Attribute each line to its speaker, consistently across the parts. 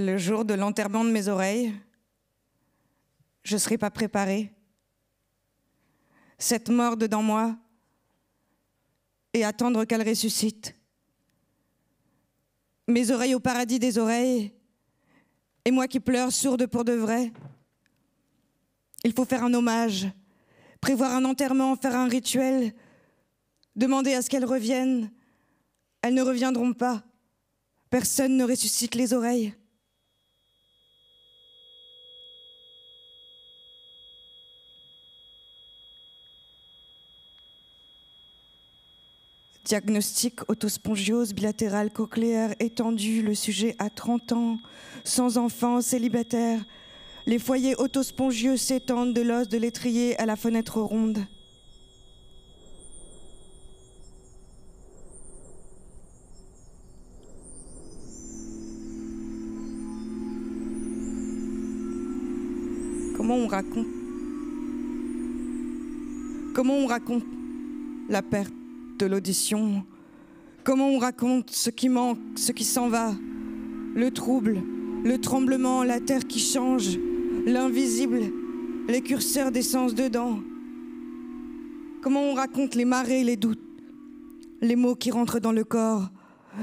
Speaker 1: Le jour de l'enterrement de mes oreilles, je ne serai pas préparée. Cette mort dedans moi, et attendre qu'elle ressuscite. Mes oreilles au paradis des oreilles, et moi qui pleure sourde pour de vrai. Il faut faire un hommage, prévoir un enterrement, faire un rituel, demander à ce qu'elles reviennent. Elles ne reviendront pas. Personne ne ressuscite les oreilles. Diagnostic autospongiose bilatérale cochléaire étendue, le sujet a 30 ans, sans enfant, célibataire. Les foyers autospongieux s'étendent de l'os de l'étrier à la fenêtre ronde. Comment on raconte la perte de l'audition? Comment on raconte ce qui manque, ce qui s'en va? Le trouble, le tremblement, la terre qui change, l'invisible, les curseurs des sens dedans. Comment on raconte les marées, les doutes, les mots qui rentrent dans le corps,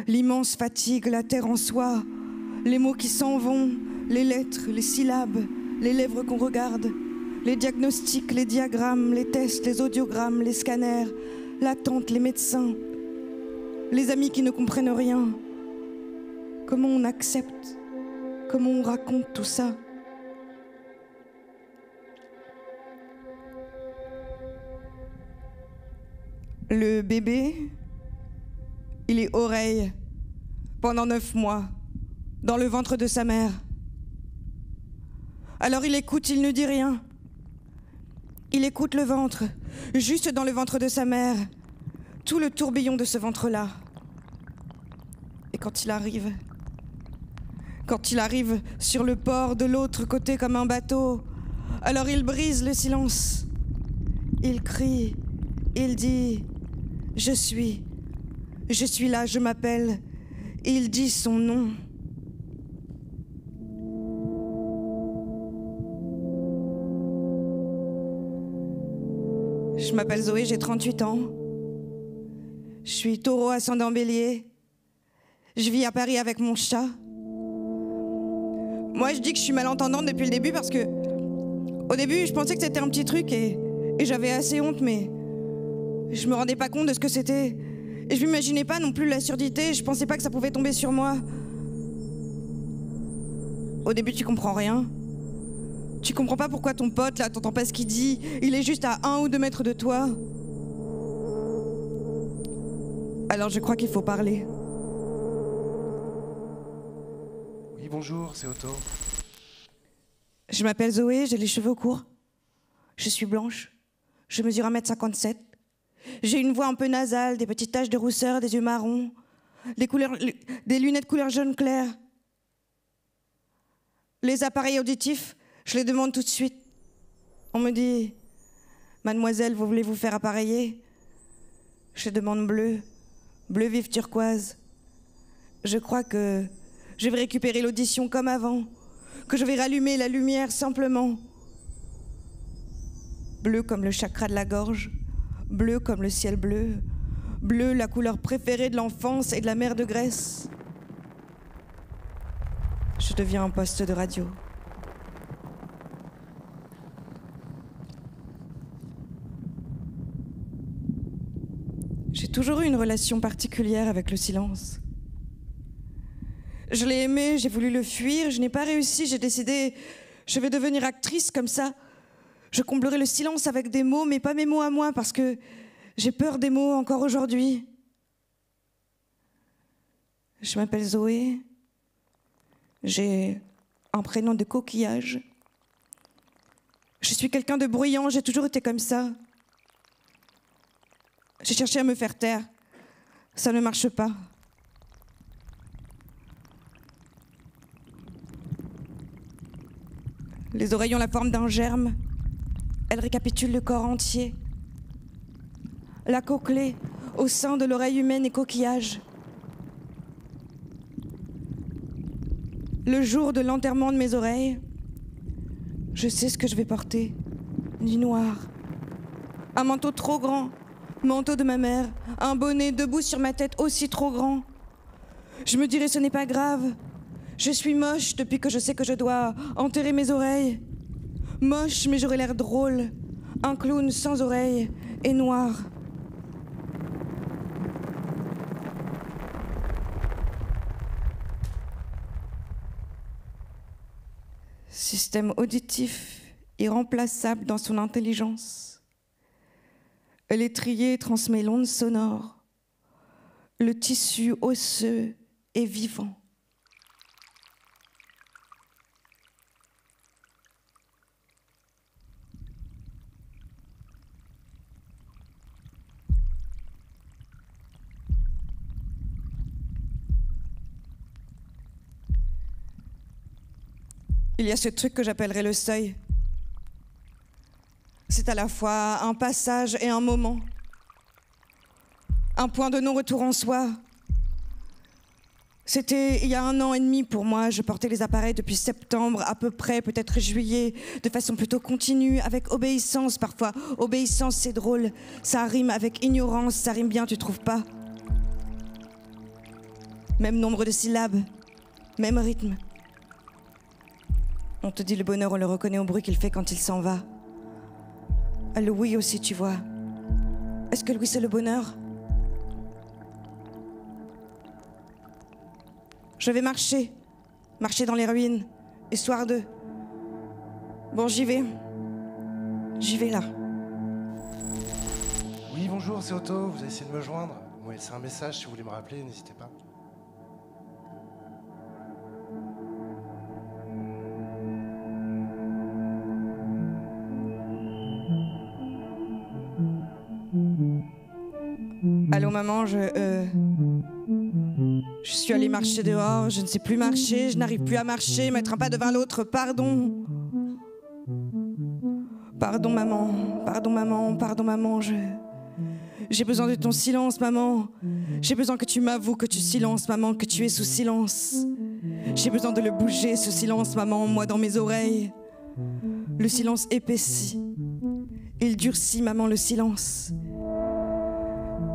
Speaker 1: l'immense fatigue, la terre en soi, les mots qui s'en vont, les lettres, les syllabes, les lèvres qu'on regarde, les diagnostics, les diagrammes, les tests, les audiogrammes, les scanners, l'attente, les médecins, les amis qui ne comprennent rien. Comment on accepte? Comment on raconte tout ça? Le bébé, il est oreille pendant 9 mois, dans le ventre de sa mère. Alors il écoute, il ne dit rien. Il écoute le ventre, juste dans le ventre de sa mère, tout le tourbillon de ce ventre-là. Et quand il arrive sur le port de l'autre côté comme un bateau, alors il brise le silence. Il crie, il dit « Je suis là, je m'appelle ». Il dit son nom. Je m'appelle Zoé, j'ai 38 ans. Je suis taureau ascendant bélier. Je vis à Paris avec mon chat. Moi, je dis que je suis malentendante depuis le début parce que, au début, je pensais que c'était un petit truc et j'avais assez honte, mais je me rendais pas compte de ce que c'était. Et je m'imaginais pas non plus la surdité, je pensais pas que ça pouvait tomber sur moi. Au début, tu comprends rien. Tu comprends pas pourquoi ton pote, là, t'entends pas ce qu'il dit. Il est juste à 1 ou 2 mètres de toi. Alors je crois qu'il faut parler.
Speaker 2: Oui, bonjour, c'est Otto.
Speaker 1: Je m'appelle Zoé, j'ai les cheveux courts. Je suis blanche. Je mesure 1m57. J'ai une voix un peu nasale, des petites taches de rousseur, des yeux marrons, des lunettes couleur jaune clair. Les appareils auditifs, je les demande tout de suite. On me dit « Mademoiselle, vous voulez vous faire appareiller ?» Je demande bleu vif turquoise. Je crois que je vais récupérer l'audition comme avant, que je vais rallumer la lumière simplement. Bleu comme le chakra de la gorge, bleu comme le ciel bleu, bleu la couleur préférée de l'enfance et de la mer de Grèce. Je deviens un poste de radio. J'ai toujours eu une relation particulière avec le silence. Je l'ai aimé, j'ai voulu le fuir, je n'ai pas réussi, j'ai décidé, je vais devenir actrice comme ça. Je comblerai le silence avec des mots, mais pas mes mots à moi, parce que j'ai peur des mots encore aujourd'hui. Je m'appelle Zoé, j'ai un prénom de coquillage. Je suis quelqu'un de bruyant, j'ai toujours été comme ça. J'ai cherché à me faire taire. Ça ne marche pas. Les oreilles ont la forme d'un germe. Elles récapitulent le corps entier. La cochlée, au sein de l'oreille humaine et coquillage. le jour de l'enterrement de mes oreilles, je sais ce que je vais porter. Du noir. Un manteau trop grand, manteau de ma mère, un bonnet debout sur ma tête aussi trop grand. Je me dirais ce n'est pas grave. Je suis moche depuis que je sais que je dois enterrer mes oreilles. Moche, mais j'aurais l'air drôle. Un clown sans oreilles et noir. Système auditif irremplaçable dans son intelligence. L'étrier transmet l'onde sonore. Le tissu osseux est vivant. Il y a ce truc que j'appellerais le seuil. C'est à la fois un passage et un moment. Un point de non-retour en soi. C'était il y a 1 an et demi pour moi. Je portais les appareils depuis septembre, à peu près, peut-être juillet, de façon plutôt continue, avec obéissance parfois. Obéissance, c'est drôle. Ça rime avec ignorance, ça rime bien, tu trouves pas? Même nombre de syllabes, même rythme. On te dit le bonheur, on le reconnaît au bruit qu'il fait quand il s'en va. Le oui aussi, tu vois. Est-ce que le oui, c'est le bonheur? Je vais marcher dans les ruines, histoire de... Bon, j'y vais là.
Speaker 2: Oui, bonjour, c'est Otto. Vous avez essayé de me joindre. Vous m'avez laissé un message si vous voulez me rappeler, n'hésitez pas.
Speaker 1: Allô maman, je suis allée marcher dehors, je ne sais plus marcher, je n'arrive plus à marcher, mettre un pas devant l'autre, pardon. Pardon maman, j'ai besoin de ton silence maman. J'ai besoin que tu m'avoues que tu silences maman, que tu es sous silence. J'ai besoin de le bouger ce silence maman, moi dans mes oreilles. Le silence épaissit, il durcit maman le silence.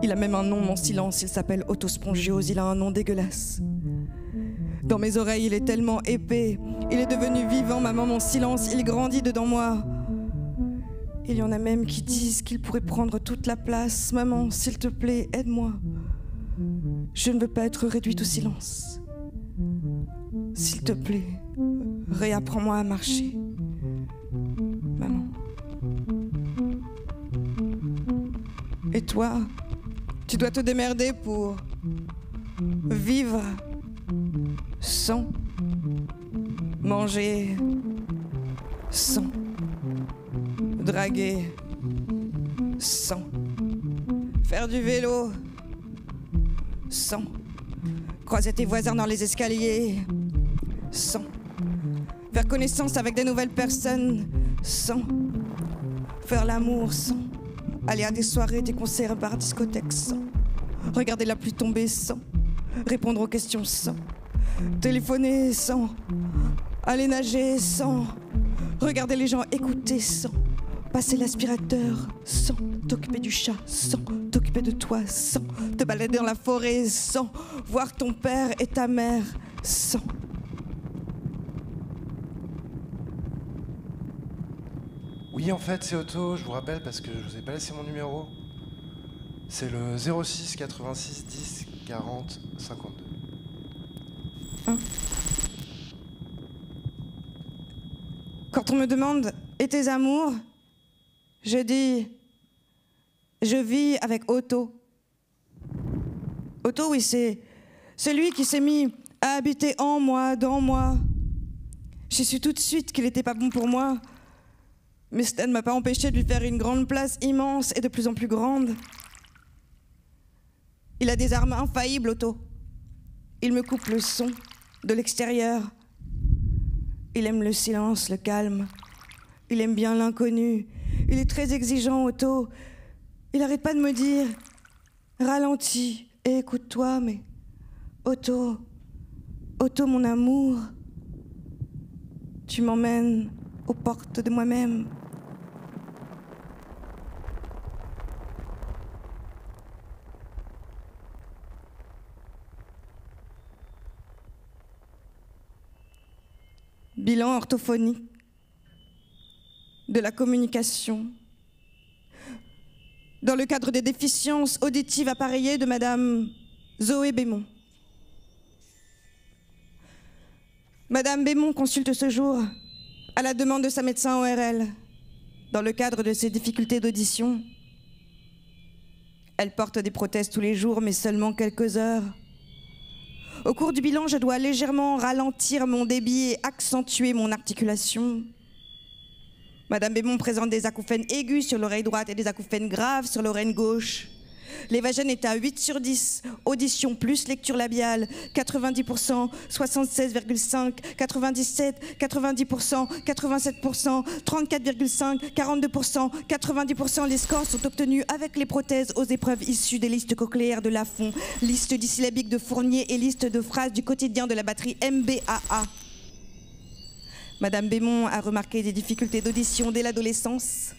Speaker 1: Il a même un nom, mon silence, il s'appelle autospongiose, il a un nom dégueulasse. Dans mes oreilles, il est tellement épais, il est devenu vivant, maman, mon silence, il grandit dedans moi. Il y en a même qui disent qu'il pourrait prendre toute la place. Maman, s'il te plaît, aide-moi. Je ne veux pas être réduite au silence. S'il te plaît, réapprends-moi à marcher. Maman. Et toi, tu dois te démerder pour vivre sans, manger sans, draguer sans, faire du vélo sans, croiser tes voisins dans les escaliers sans, faire connaissance avec des nouvelles personnes sans, faire l'amour sans, aller à des soirées, des concerts, bars, discothèques sans, regarder la pluie tomber sans, répondre aux questions sans, téléphoner sans, aller nager sans, regarder les gens écouter sans, passer l'aspirateur sans, t'occuper du chat sans, t'occuper de toi sans, te balader dans la forêt sans, voir ton père et ta mère sans.
Speaker 2: Oui, en fait, c'est Otto, je vous rappelle parce que je vous ai pas laissé mon numéro. C'est le 06 86 10 40 52.
Speaker 1: Hein? Quand on me demande « Et tes amours ?» je dis « Je vis avec Otto ». Otto, oui, c'est lui qui s'est mis à habiter en moi, dans moi. J'ai su tout de suite qu'il n'était pas bon pour moi. Mais cela ne m'a pas empêché de lui faire une grande place immense et de plus en plus grande. Il a des armes infaillibles, Otto. Il me coupe le son de l'extérieur. Il aime le silence, le calme. Il aime bien l'inconnu. Il est très exigeant, Otto. Il n'arrête pas de me dire « Ralentis et écoute-toi, mais Otto, mon amour, Tu m'emmènes aux portes de moi-même. Bilan orthophonique de la communication dans le cadre des déficiences auditives appareillées de Madame Zoé Bémont. Madame Bémont consulte ce jour, à la demande de sa médecin ORL, dans le cadre de ses difficultés d'audition. Elle porte des prothèses tous les jours, mais seulement quelques heures. Au cours du bilan, je dois légèrement ralentir mon débit et accentuer mon articulation. Madame Bémont présente des acouphènes aigus sur l'oreille droite et des acouphènes graves sur l'oreille gauche. L'évagène est à 8 sur 10, audition plus lecture labiale, 90%, 76,5, 97, 90%, 87%, 34,5, 42%, 90%. Les scores sont obtenus avec les prothèses aux épreuves issues des listes cochléaires de Lafont, liste dissyllabique de Fournier et liste de phrases du quotidien de la batterie MBAA. Madame Bémont a remarqué des difficultés d'audition dès l'adolescence.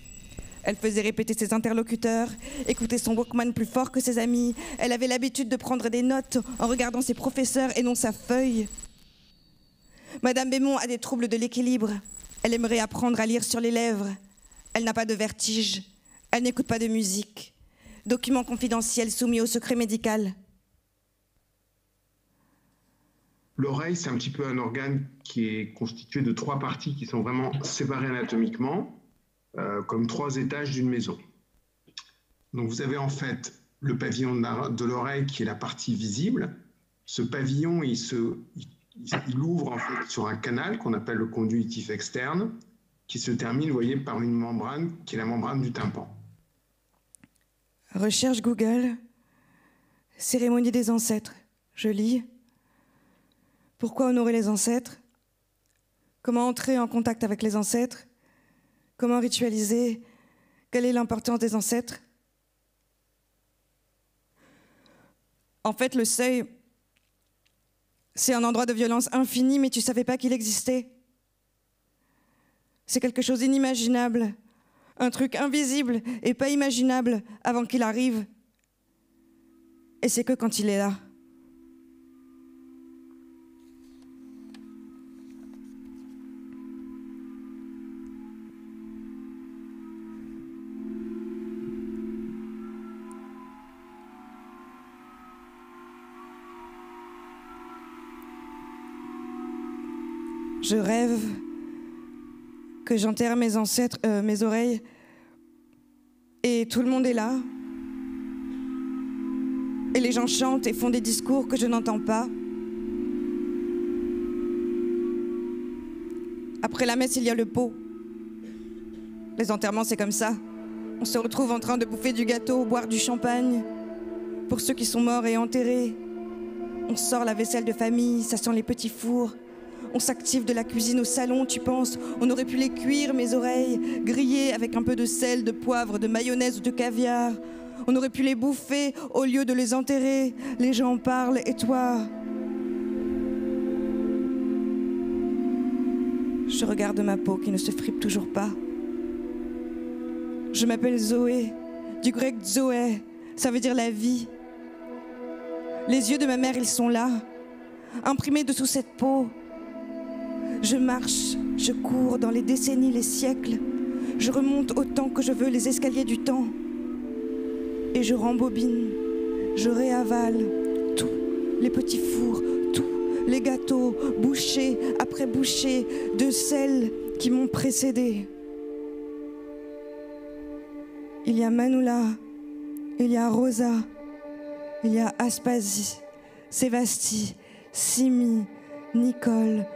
Speaker 1: Elle faisait répéter ses interlocuteurs, écouter son Walkman plus fort que ses amis. Elle avait l'habitude de prendre des notes en regardant ses professeurs et non sa feuille. Madame Bémont a des troubles de l'équilibre. Elle aimerait apprendre à lire sur les lèvres. Elle n'a pas de vertige. Elle n'écoute pas de musique. Document confidentiel soumis au secret médical.
Speaker 3: L'oreille, c'est un petit peu un organe qui est constitué de 3 parties qui sont vraiment séparées anatomiquement, comme 3 étages d'une maison. Donc vous avez en fait le pavillon de l'oreille qui est la partie visible. Ce pavillon, il ouvre en fait sur un canal qu'on appelle le conduit auditif externe, qui se termine, vous voyez, par une membrane qui est la membrane du tympan.
Speaker 1: Recherche Google, cérémonie des ancêtres. Je lis. Pourquoi honorer les ancêtres? Comment entrer en contact avec les ancêtres? Comment ritualiser? Quelle est l'importance des ancêtres? En fait, le seuil, c'est un endroit de violence infinie, mais tu ne savais pas qu'il existait. C'est quelque chose d'inimaginable, un truc invisible et pas imaginable avant qu'il arrive. Et c'est que quand il est là. Je rêve que j'enterre mes ancêtres, mes oreilles, et tout le monde est là. Et les gens chantent et font des discours que je n'entends pas. Après la messe, il y a le pot. Les enterrements, c'est comme ça. On se retrouve en train de bouffer du gâteau, boire du champagne. Pour ceux qui sont morts et enterrés, on sort la vaisselle de famille, ça sent les petits fours. On s'active de la cuisine au salon, tu penses, on aurait pu les cuire, mes oreilles, griller avec un peu de sel, de poivre, de mayonnaise ou de caviar. On aurait pu les bouffer au lieu de les enterrer. Les gens parlent, et toi? Je regarde ma peau qui ne se fripe toujours pas. Je m'appelle Zoé, du grec Zoé, ça veut dire la vie. Les yeux de ma mère, ils sont là, imprimés dessous cette peau. Je marche, je cours dans les décennies, les siècles. Je remonte autant que je veux les escaliers du temps. Et je rembobine, je réavale tous les petits fours, tous les gâteaux, bouchées après bouchées, de celles qui m'ont précédé. Il y a Manoula, il y a Rosa, il y a Aspasie, Sévastie, Simi, Nicole.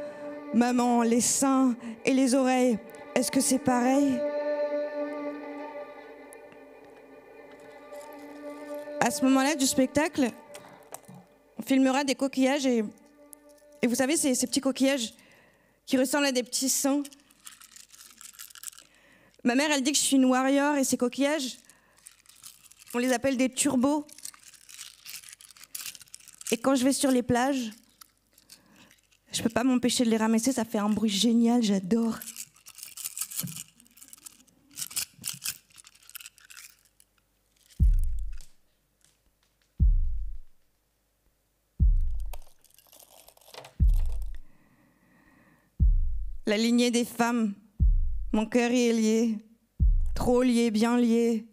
Speaker 1: Maman, les seins et les oreilles, est-ce que c'est pareil? À ce moment-là du spectacle, on filmera des coquillages et vous savez, ces petits coquillages qui ressemblent à des petits seins. Ma mère, elle dit que je suis une warrior et ces coquillages, on les appelle des turbos. Et quand je vais sur les plages, Je peux pas m'empêcher de les ramasser, ça fait un bruit génial, j'adore. La lignée des femmes, mon cœur y est lié, trop lié, bien lié,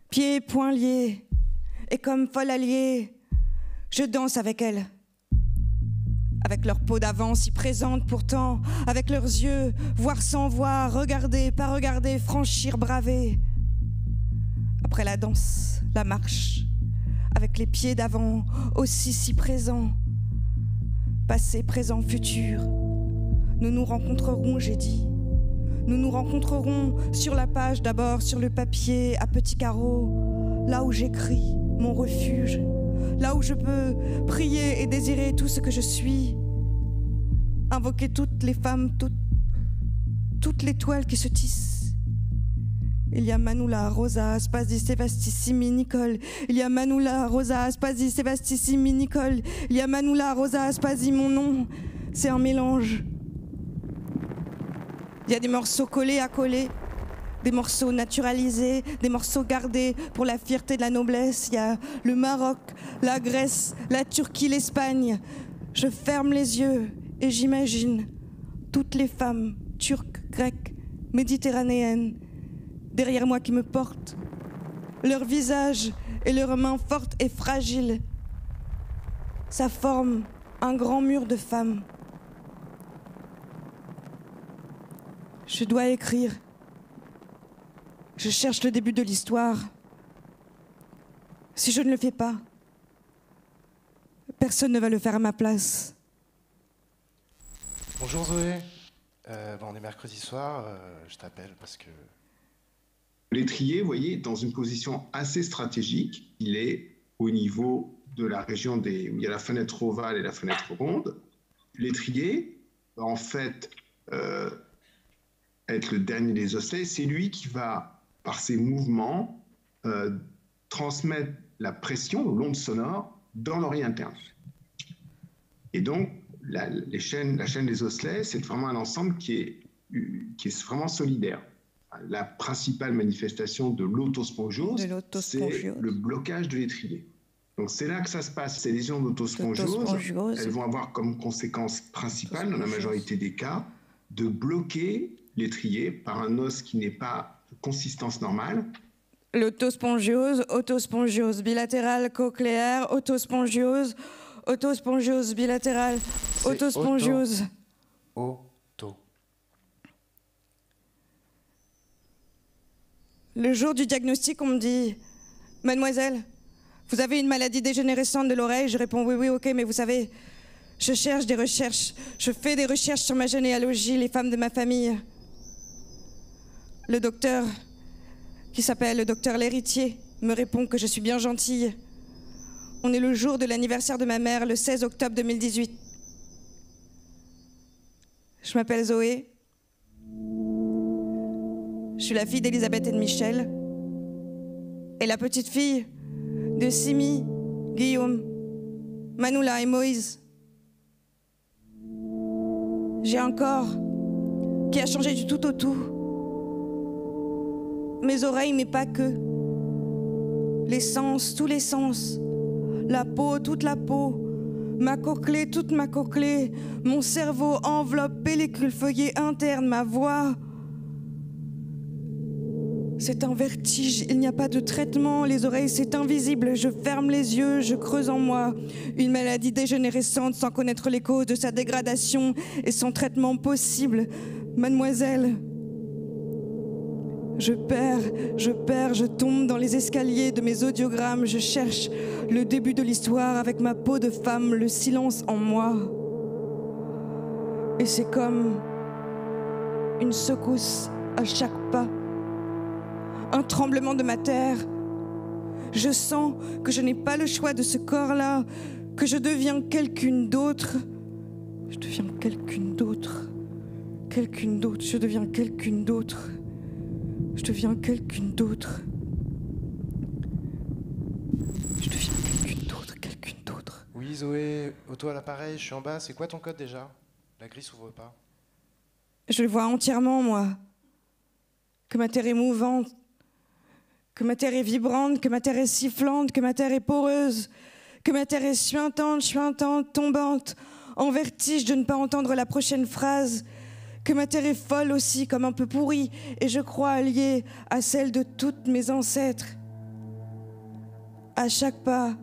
Speaker 1: pieds et poings liés, et comme folle alliée, je danse avec elles. Avec leur peau d'avant si présente pourtant, avec leurs yeux, voir sans voir, regarder, pas regarder, franchir, braver. Après la danse, la marche, avec les pieds d'avant, aussi si présents, passé, présent, futur. Nous nous rencontrerons, j'ai dit. Nous nous rencontrerons sur la page d'abord, sur le papier, à petits carreaux, là où j'écris, mon refuge, là où je peux prier et désirer tout ce que je suis, invoquer toutes les femmes, toute l'étoile qui se tisse. Il y a Manula, Rosa, Aspasi, Sevastissimi, Nicole. Il y a Manula, Rosa, Aspasi, Sevastissimi, Nicole. Il y a Manula, Rosa, Aspasi, mon nom. C'est un mélange. Il y a des morceaux collés à coller, des morceaux naturalisés, des morceaux gardés pour la fierté de la noblesse. Il y a le Maroc, la Grèce, la Turquie, l'Espagne. Je ferme les yeux et j'imagine toutes les femmes turques, grecques, méditerranéennes, derrière moi qui me portent, leurs visages et leurs mains fortes et fragiles. Ça forme un grand mur de femmes. Je dois écrire. Je cherche le début de l'histoire. Si je ne le fais pas, personne ne va le faire à ma place.
Speaker 2: Bonjour Zoé. On est mercredi soir. Je t'appelle parce que...
Speaker 3: L'étrier, vous voyez, dans une position assez stratégique. Il est au niveau de la région où il y a la fenêtre ovale et la fenêtre ronde. L'étrier, en fait... être le dernier des osselets, c'est lui qui va, par ses mouvements, transmettre la pression, l'onde sonore, dans l'oreille interne. Et donc, la chaîne des osselets, c'est vraiment un ensemble qui est vraiment solidaire. La principale manifestation de l'autospongiose, c'est le blocage de l'étrier. Donc c'est là que ça se passe. Ces lésions d'autospongiose, elles vont avoir comme conséquence principale, dans la majorité des cas, de bloquer l'étrier par un os qui n'est pas de consistance normale.
Speaker 1: L'autospongiose bilatérale cochléaire, autospongiose bilatérale, autospongiose.
Speaker 2: Auto.
Speaker 1: Le jour du diagnostic, on me dit « Mademoiselle, vous avez une maladie dégénérescente de l'oreille ?» Je réponds « Oui, ok, mais vous savez, je cherche des recherches, je fais des recherches sur ma généalogie, les femmes de ma famille. » Le docteur, qui s'appelle le docteur L'Héritier, me répond que je suis bien gentille. On est le jour de l'anniversaire de ma mère, le 16 octobre 2018. Je m'appelle Zoé. Je suis la fille d'Elisabeth et de Michel. Et la petite fille de Simi, Guillaume, Manula et Moïse. J'ai un corps qui a changé du tout au tout. Mes oreilles, mais pas que. Les sens, tous les sens. La peau, toute la peau. Ma cochlée, toute ma cochlée. Mon cerveau, enveloppe, pellicule, feuillet interne, ma voix. C'est un vertige, il n'y a pas de traitement. Les oreilles, c'est invisible. Je ferme les yeux, je creuse en moi. Une maladie dégénérescente sans connaître les causes de sa dégradation et son traitement possible. Mademoiselle... Je perds, je tombe dans les escaliers de mes audiogrammes, je cherche le début de l'histoire avec ma peau de femme, le silence en moi. Et c'est comme une secousse à chaque pas, un tremblement de ma terre. Je sens que je n'ai pas le choix de ce corps-là, que je deviens quelqu'une d'autre. Je deviens quelqu'une d'autre, je deviens quelqu'une d'autre. Je deviens quelqu'une d'autre.
Speaker 2: Oui, Zoé, auto à l'appareil, je suis en bas. C'est quoi ton code déjà? La grille s'ouvre pas.
Speaker 1: Je le vois entièrement, moi. Que ma terre est mouvante, que ma terre est vibrante, que ma terre est sifflante, que ma terre est poreuse, que ma terre est suintante, tombante, en vertige de ne pas entendre la prochaine phrase, que ma terre est folle aussi, comme un peu pourrie, et je crois liée à celle de toutes mes ancêtres. À chaque pas,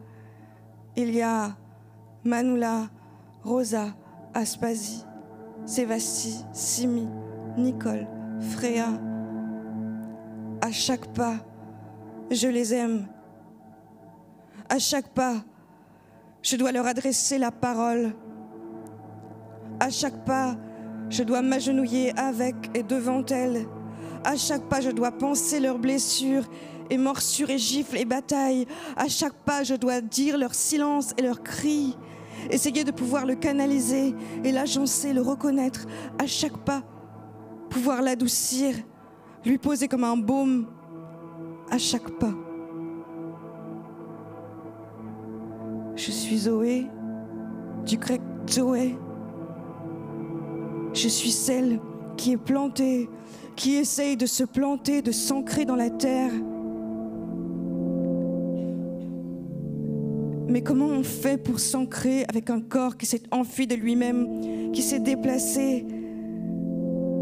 Speaker 1: il y a Manula, Rosa, Aspasie, Sévastie, Simi, Nicole, Fréa. À chaque pas, je les aime. À chaque pas, je dois leur adresser la parole. À chaque pas, je dois m'agenouiller avec et devant elles. À chaque pas, je dois penser leurs blessures et morsures et gifles et batailles. À chaque pas, je dois dire leur silence et leurs cris. Essayer de pouvoir le canaliser et l'agencer, le reconnaître. À chaque pas, pouvoir l'adoucir, lui poser comme un baume. À chaque pas. Je suis Zoé, du grec Zoé. Je suis celle qui est plantée, qui essaye de se planter, de s'ancrer dans la terre. Mais comment on fait pour s'ancrer avec un corps qui s'est enfui de lui-même, qui s'est déplacé?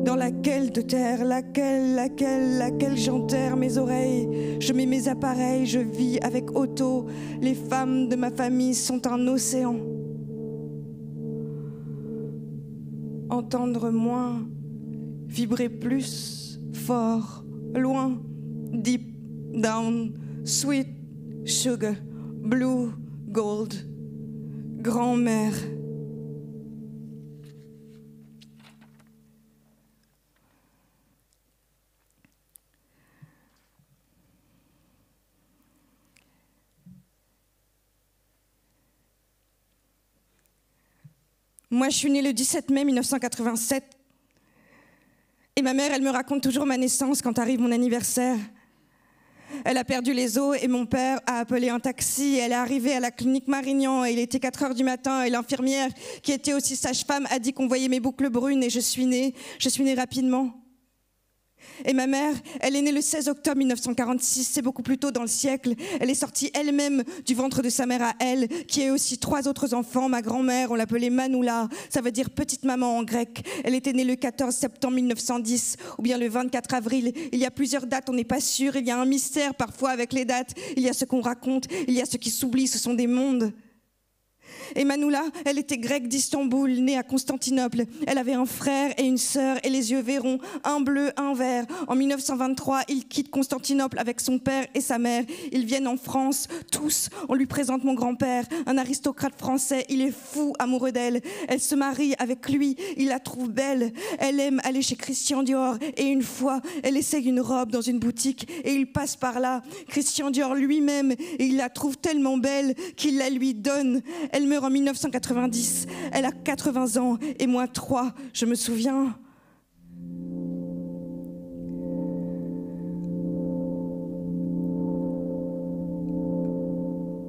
Speaker 1: Dans laquelle de terre, laquelle j'enterre mes oreilles? Je mets mes appareils, je vis avec Otto. Les femmes de ma famille sont un océan. Entendre moins, vibrer plus, fort, loin, deep, down, sweet, sugar, blue, gold, grand-mère. Moi, je suis née le 17 mai 1987. Et ma mère, elle me raconte toujours ma naissance quand arrive mon anniversaire. Elle a perdu les os et mon père a appelé un taxi. Elle est arrivée à la clinique Marignan et il était 4 heures du matin et l'infirmière, qui était aussi sage-femme, a dit qu'on voyait mes boucles brunes et je suis née rapidement. Et ma mère, elle est née le 16 octobre 1946, c'est beaucoup plus tôt dans le siècle. Elle est sortie elle-même du ventre de sa mère à elle, qui a aussi 3 autres enfants. Ma grand-mère, on l'appelait Manoula, ça veut dire petite maman en grec. Elle était née le 14 septembre 1910, ou bien le 24 avril. Il y a plusieurs dates, on n'est pas sûr. Il y a un mystère parfois avec les dates. Il y a ce qu'on raconte, il y a ce qui s'oublie, ce sont des mondes. Et Manoula, elle était grecque d'Istanbul, née à Constantinople. Elle avait un frère et une sœur et les yeux verrons, un bleu, un vert. En 1923, il quitte Constantinople avec son père et sa mère. Ils viennent en France, tous. On lui présente mon grand-père, un aristocrate français. Il est fou, amoureux d'elle. Elle se marie avec lui, il la trouve belle. Elle aime aller chez Christian Dior. Et une fois, elle essaye une robe dans une boutique et il passe par là. Christian Dior lui-même, et il la trouve tellement belle qu'il la lui donne. Elle meurt en 1990, elle a 80 ans et moi 3, je me souviens.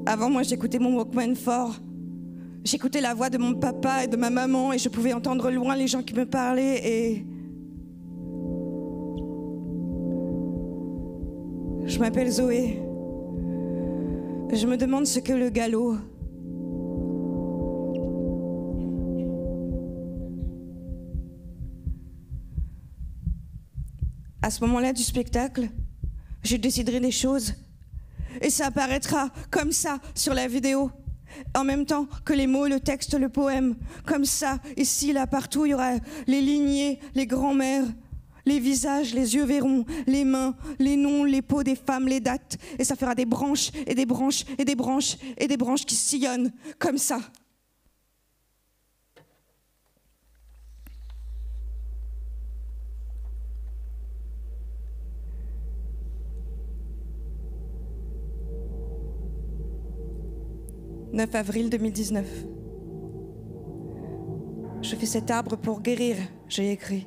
Speaker 1: Avant, moi, j'écoutais mon Walkman fort. J'écoutais la voix de mon papa et de ma maman et je pouvais entendre loin les gens qui me parlaient et... Je m'appelle Zoé. Je me demande ce qu'est le galop. À ce moment-là du spectacle, je déciderai des choses. Et ça apparaîtra comme ça sur la vidéo. En même temps que les mots, le texte, le poème. Comme ça, ici, là, partout, il y aura les lignées, les grands-mères, les visages, les yeux verrons, les mains, les noms, les peaux des femmes, les dates. Et ça fera des branches et des branches et des branches et des branches qui sillonnent. Comme ça. « 9 avril 2019. Je fais cet arbre pour guérir, j'ai écrit.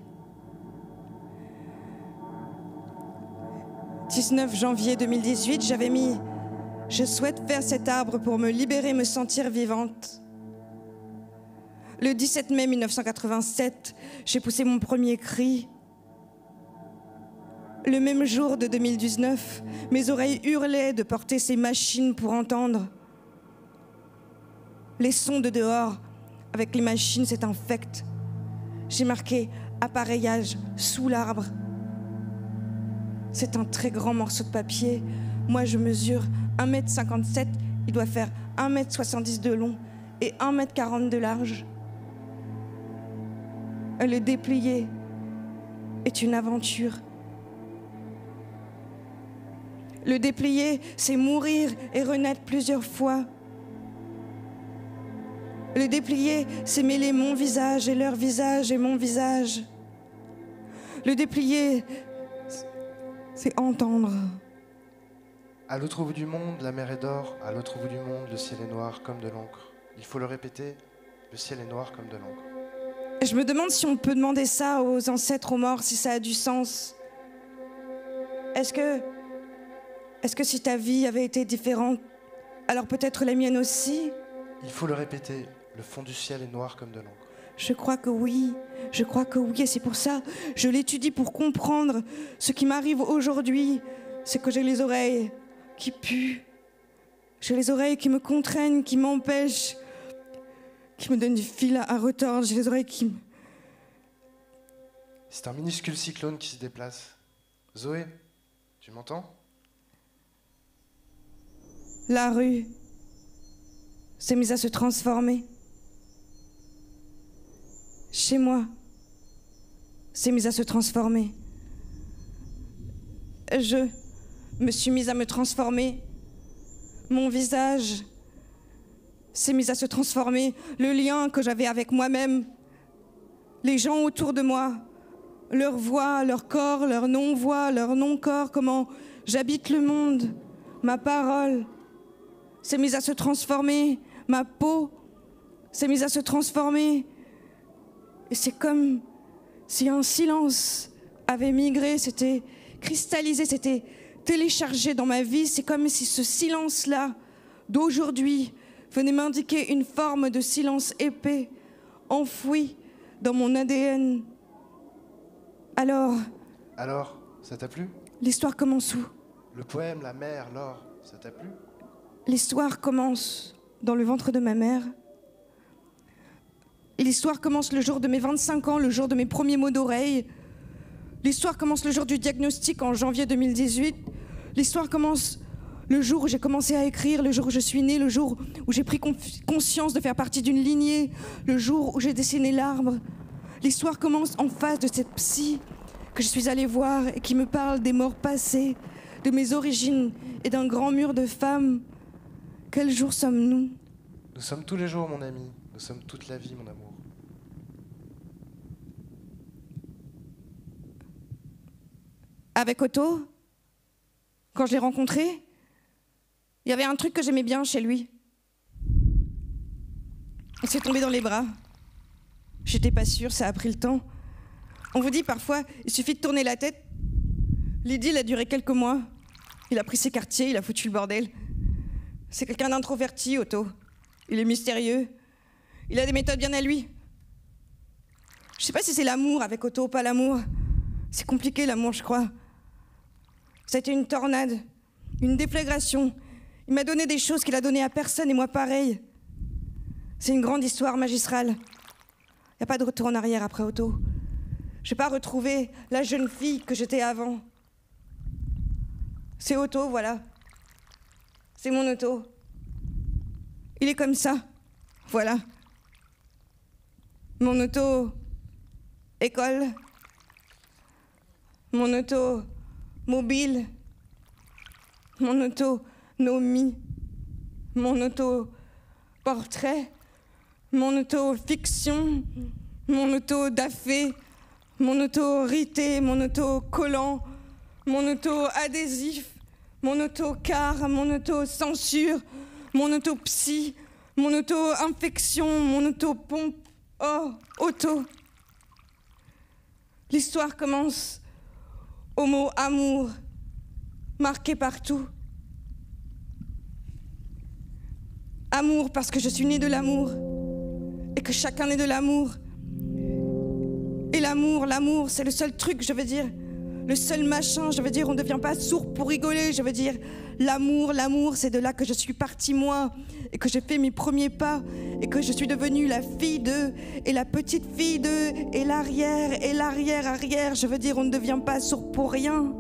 Speaker 1: 19 janvier 2018, j'avais mis « Je souhaite faire cet arbre pour me libérer, me sentir vivante. Le 17 mai 1987, j'ai poussé mon premier cri. Le même jour de 2019, mes oreilles hurlaient de porter ces machines pour entendre. Les sons de dehors, avec les machines, c'est infect. J'ai marqué appareillage sous l'arbre. C'est un très grand morceau de papier. Moi, je mesure 1,57 m. Il doit faire 1,70 m de long et 1,40 m de large. Le déplier est une aventure. Le déplier, c'est mourir et renaître plusieurs fois. Le déplier, c'est mêler mon visage et leur visage et mon visage. Le déplier, c'est entendre.
Speaker 2: À l'autre bout du monde, la mer est d'or. À l'autre bout du monde, le ciel est noir comme de l'encre. Il faut le répéter, le ciel est noir comme de l'encre.
Speaker 1: Je me demande si on peut demander ça aux ancêtres, aux morts, si ça a du sens. Est-ce que si ta vie avait été différente, alors peut-être la mienne aussi?
Speaker 2: Il faut le répéter, le fond du ciel est noir comme de l'encre.
Speaker 1: Je crois que oui, et c'est pour ça, je l'étudie pour comprendre ce qui m'arrive aujourd'hui. C'est que j'ai les oreilles qui puent, j'ai les oreilles qui me contraignent, qui m'empêchent, qui me donnent du fil à retordre, j'ai les oreilles qui me...
Speaker 2: C'est un minuscule cyclone qui se déplace. Zoé, tu m'entends?
Speaker 1: La rue s'est mise à se transformer. Chez moi, s'est mise à se transformer. Je me suis mise à me transformer. Mon visage s'est mis à se transformer. Le lien que j'avais avec moi-même, les gens autour de moi, leur voix, leur corps, leur non-voix, leur non-corps, comment j'habite le monde, ma parole s'est mise à se transformer, ma peau s'est mise à se transformer. Et c'est comme si un silence avait migré, s'était cristallisé, s'était téléchargé dans ma vie. C'est comme si ce silence-là d'aujourd'hui venait m'indiquer une forme de silence épais, enfoui dans mon ADN. Alors,
Speaker 2: ça t'a plu?
Speaker 1: L'histoire commence où?
Speaker 2: Le poème, la mer, l'or, ça t'a plu?
Speaker 1: L'histoire commence dans le ventre de ma mère. L'histoire commence le jour de mes 25 ans, le jour de mes premiers mots d'oreille. L'histoire commence le jour du diagnostic en janvier 2018. L'histoire commence le jour où j'ai commencé à écrire, le jour où je suis née, le jour où j'ai pris conscience de faire partie d'une lignée, le jour où j'ai dessiné l'arbre. L'histoire commence en face de cette psy que je suis allée voir et qui me parle des morts passées, de mes origines et d'un grand mur de femmes. Quel jour sommes-nous?
Speaker 2: Nous sommes tous les jours, mon ami. Nous sommes toute la vie, mon amour.
Speaker 1: Avec Otto, quand je l'ai rencontré, il y avait un truc que j'aimais bien chez lui. Il s'est tombé dans les bras. J'étais pas sûre, ça a pris le temps. On vous dit parfois, il suffit de tourner la tête. L'idylle a duré quelques mois. Il a pris ses quartiers, il a foutu le bordel. C'est quelqu'un d'introverti, Otto. Il est mystérieux. Il a des méthodes bien à lui. Je sais pas si c'est l'amour avec Otto ou pas l'amour. C'est compliqué l'amour, je crois. C'était une tornade, une déflagration. Il m'a donné des choses qu'il a données à personne et moi pareil. C'est une grande histoire magistrale. Il n'y a pas de retour en arrière après Otto. Je vais pas retrouver la jeune fille que j'étais avant. C'est Otto, voilà. C'est mon Otto. Il est comme ça, voilà. Mon Otto école. Mon Otto mobile. Mon Otto nomie. Mon Otto portrait. Mon Otto fiction. Mon Otto daffé. Mon Otto rité. Mon Otto collant. Mon Otto adhésif. Mon auto-car, mon auto-censure, mon auto-psy, mon auto-infection, mon auto-pompe. Oh, auto. L'histoire commence au mot amour, marqué partout. Amour parce que je suis née de l'amour et que chacun ait de l'amour. Et l'amour, c'est le seul truc, je veux dire, le seul machin, je veux dire, on ne devient pas sourd pour rigoler, je veux dire, l'amour, c'est de là que je suis partie moi, et que j'ai fait mes premiers pas, et que je suis devenue la fille d'eux, et la petite fille d'eux, et l'arrière, je veux dire, on ne devient pas sourd pour rien.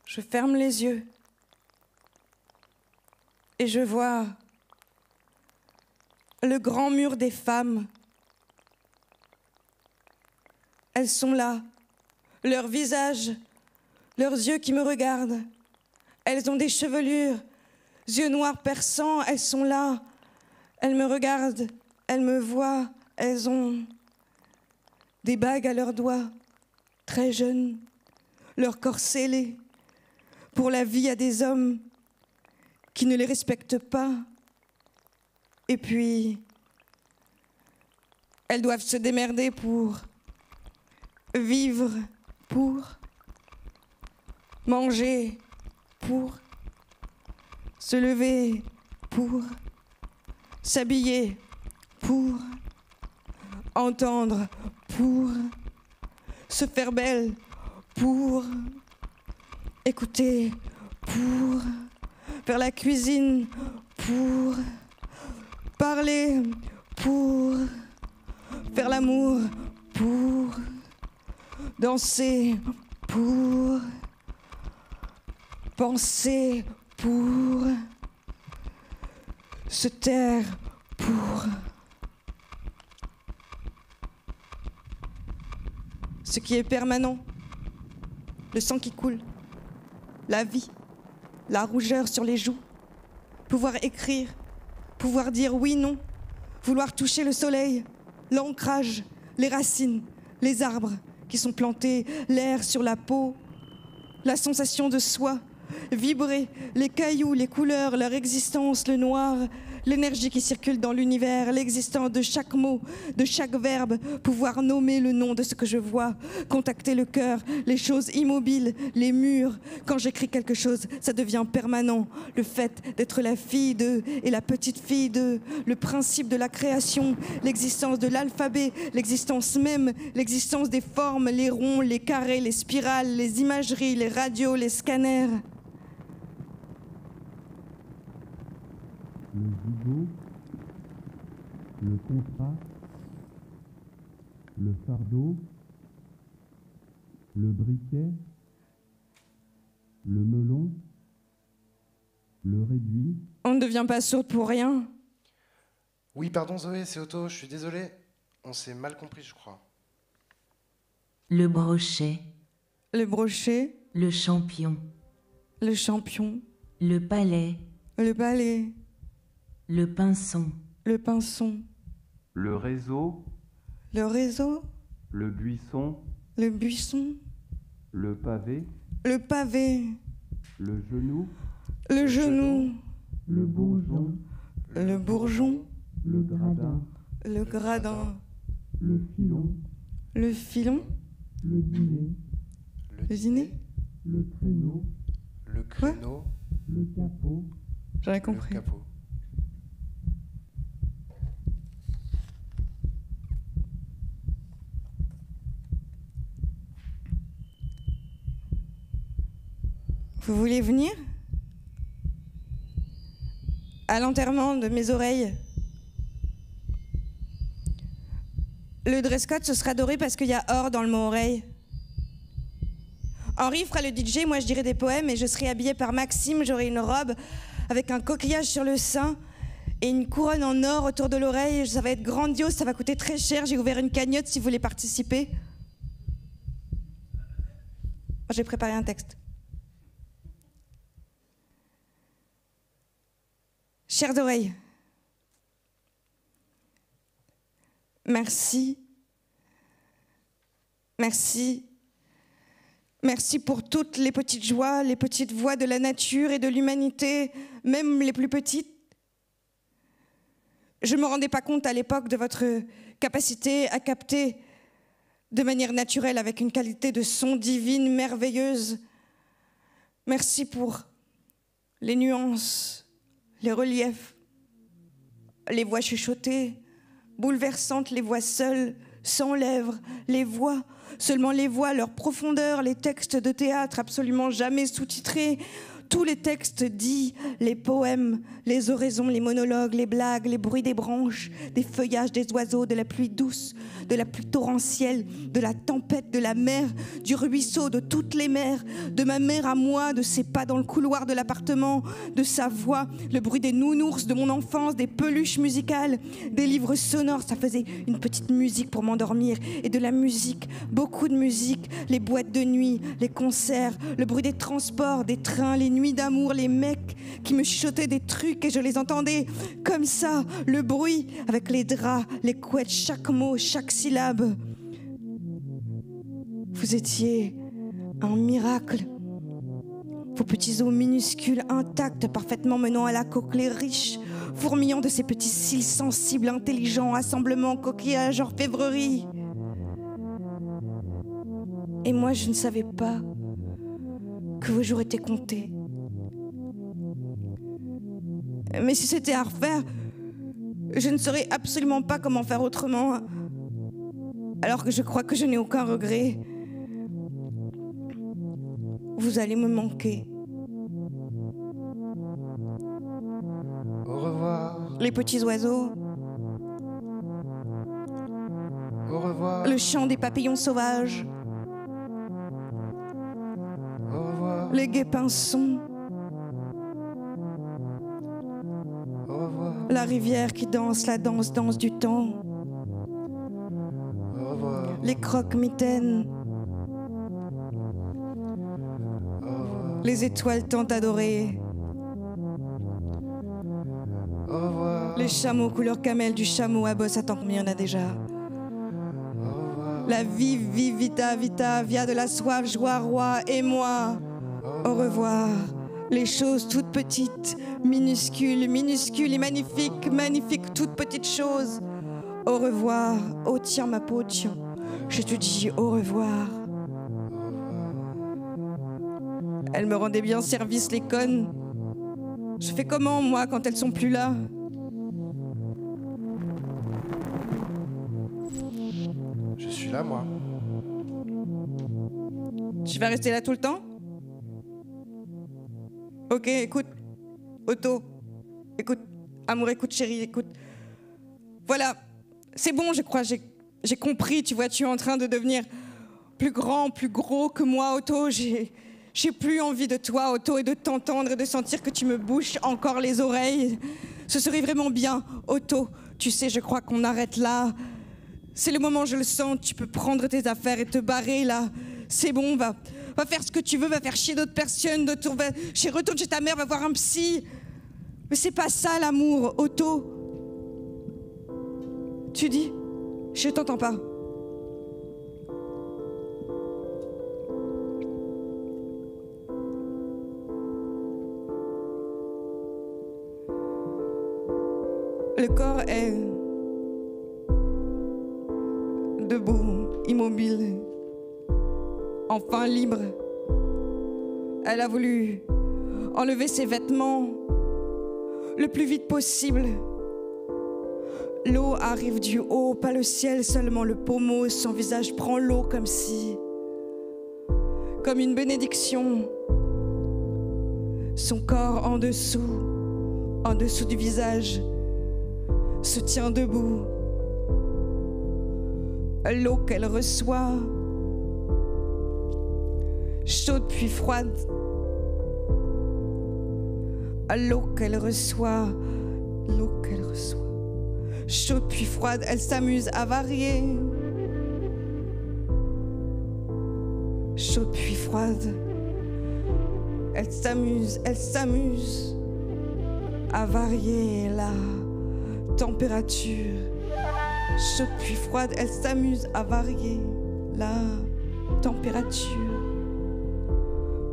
Speaker 1: Je ferme les yeux et je vois le grand mur des femmes. Elles sont là, leurs visages, leurs yeux qui me regardent. Elles ont des chevelures, yeux noirs perçants, elles sont là. Elles me regardent, elles me voient, elles ont des bagues à leurs doigts, très jeunes, leur corps scellé. Pour la vie à des hommes qui ne les respectent pas. Et puis, elles doivent se démerder pour vivre, pour manger, pour se lever, pour s'habiller, pour entendre, pour se faire belle, pour écouter, pour faire la cuisine, pour parler, pour faire l'amour, pour danser, pour penser, pour se taire, pour ce qui est permanent, le sang qui coule. La vie, la rougeur sur les joues, pouvoir écrire, pouvoir dire oui, non, vouloir toucher le soleil, l'ancrage, les racines, les arbres qui sont plantés, l'air sur la peau, la sensation de soi, vibrer, les cailloux, les couleurs, leur existence, le noir, l'énergie qui circule dans l'univers, l'existence de chaque mot, de chaque verbe, pouvoir nommer le nom de ce que je vois, contacter le cœur, les choses immobiles, les murs. Quand j'écris quelque chose, ça devient permanent. Le fait d'être la fille d'eux et la petite fille d'eux, le principe de la création, l'existence de l'alphabet, l'existence même, l'existence des formes, les ronds, les carrés, les spirales, les imageries, les radios, les scanners.
Speaker 4: Le gigot, le contrat, le fardeau, le briquet, le melon, le réduit.
Speaker 1: On ne devient pas sourde pour rien.
Speaker 2: Oui, pardon Zoé, c'est Otto, je suis désolé. On s'est mal compris, je crois.
Speaker 5: Le brochet,
Speaker 1: Le brochet,
Speaker 5: le champion,
Speaker 1: le champion,
Speaker 5: le palais,
Speaker 1: le balai,
Speaker 5: le pinson,
Speaker 1: le pinson,
Speaker 4: Le réseau,
Speaker 1: le réseau,
Speaker 4: le buisson,
Speaker 1: le buisson,
Speaker 4: le pavé,
Speaker 1: le pavé,
Speaker 4: le genou,
Speaker 1: le genou,
Speaker 4: le bourgeon,
Speaker 1: le bourgeon,
Speaker 4: le gradin,
Speaker 1: le gradin,
Speaker 4: le filon,
Speaker 1: le filon,
Speaker 4: le dîner,
Speaker 1: le dîner.
Speaker 4: le traîneau,
Speaker 2: Le créneau,
Speaker 4: le capot,
Speaker 1: J'aurais
Speaker 2: le
Speaker 1: compris.
Speaker 2: capot.
Speaker 1: Vous voulez venir à l'enterrement de mes oreilles? Le dress code, ce sera doré parce qu'il y a or dans le mot oreille. Henri fera le DJ, moi je dirai des poèmes et je serai habillée par Maxime, j'aurai une robe avec un coquillage sur le sein et une couronne en or autour de l'oreille. Ça va être grandiose, ça va coûter très cher. J'ai ouvert une cagnotte si vous voulez participer. J'ai préparé un texte. Chères oreilles, merci, merci, merci pour toutes les petites joies, les petites voix de la nature et de l'humanité, même les plus petites. Je ne me rendais pas compte à l'époque de votre capacité à capter de manière naturelle, avec une qualité de son divine, merveilleuse. Merci pour les nuances, les reliefs, les voix chuchotées, bouleversantes, les voix seules, sans lèvres, les voix, seulement les voix, leur profondeur, les textes de théâtre absolument jamais sous-titrés, tous les textes dits, les poèmes, les oraisons, les monologues, les blagues, les bruits des branches, des feuillages des oiseaux, de la pluie douce, de la pluie torrentielle, de la tempête, de la mer, du ruisseau, de toutes les mers, de ma mère à moi, de ses pas dans le couloir de l'appartement, de sa voix, le bruit des nounours de mon enfance, des peluches musicales, des livres sonores, ça faisait une petite musique pour m'endormir, et de la musique, beaucoup de musique, les boîtes de nuit, les concerts, le bruit des transports, des trains, les nuits d'amour, les mecs qui me chuchotaient des trucs et je les entendais comme ça, le bruit avec les draps, les couettes, chaque mot, chaque syllabe. Vous étiez un miracle. Vos petits os minuscules, intacts, parfaitement menant à la coquelée riche, fourmillant de ces petits cils sensibles, intelligents, assemblements, coquillages, orfèvrerie. Et moi, je ne savais pas que vos jours étaient comptés. Mais si c'était à refaire, je ne saurais absolument pas comment faire autrement. Alors que je crois que je n'ai aucun regret. Vous allez me manquer.
Speaker 2: Au revoir.
Speaker 1: Les petits oiseaux.
Speaker 2: Au revoir.
Speaker 1: Le chant des papillons sauvages.
Speaker 2: Au revoir.
Speaker 1: Les guépinsons.
Speaker 2: Au revoir.
Speaker 1: La rivière qui danse la danse du temps.
Speaker 2: Au revoir.
Speaker 1: Les croque-mitaines.
Speaker 2: Au revoir.
Speaker 1: Les étoiles tant adorées.
Speaker 2: Au revoir.
Speaker 1: Les chameaux couleur camel du chameau à bosse, attends combien il y en a déjà.
Speaker 2: Au revoir.
Speaker 1: La vie, vita, vita, via de la soif, joie, roi et moi. Au revoir. Les choses toutes petites, minuscules, minuscules et magnifiques, magnifiques, toutes petites choses. Au revoir. Oh tiens ma peau, tiens. Je te dis au revoir. Elles me rendaient bien service, les connes. Je fais comment, moi, quand elles sont plus là?
Speaker 2: Je suis là, moi.
Speaker 1: Tu vas rester là tout le temps? Ok, écoute. Otto. Écoute. Amour, écoute, chérie, écoute. Voilà. C'est bon, je crois. J'ai compris, tu vois, tu es en train de devenir plus grand, plus gros que moi, Otto. J'ai plus envie de toi, Otto, et de t'entendre et de sentir que tu me bouches encore les oreilles. Ce serait vraiment bien, Otto. Tu sais, je crois qu'on arrête là. C'est le moment, je le sens. Tu peux prendre tes affaires et te barrer, là. C'est bon, va faire ce que tu veux, va faire chier d'autres personnes, retourne chez ta mère, va voir un psy. Mais c'est pas ça, l'amour, Otto. Tu dis? Je t'entends pas. Le corps est debout, immobile, enfin libre. Elle a voulu enlever ses vêtements le plus vite possible. L'eau arrive du haut, pas le ciel, seulement le pommeau. Son visage prend l'eau comme une bénédiction. Son corps en dessous du visage, se tient debout. L'eau qu'elle reçoit, chaude puis froide. L'eau qu'elle reçoit, chaude puis froide, elle s'amuse à varier. Chaude puis froide, elle s'amuse à varier la température. Chaude puis froide, elle s'amuse à varier la température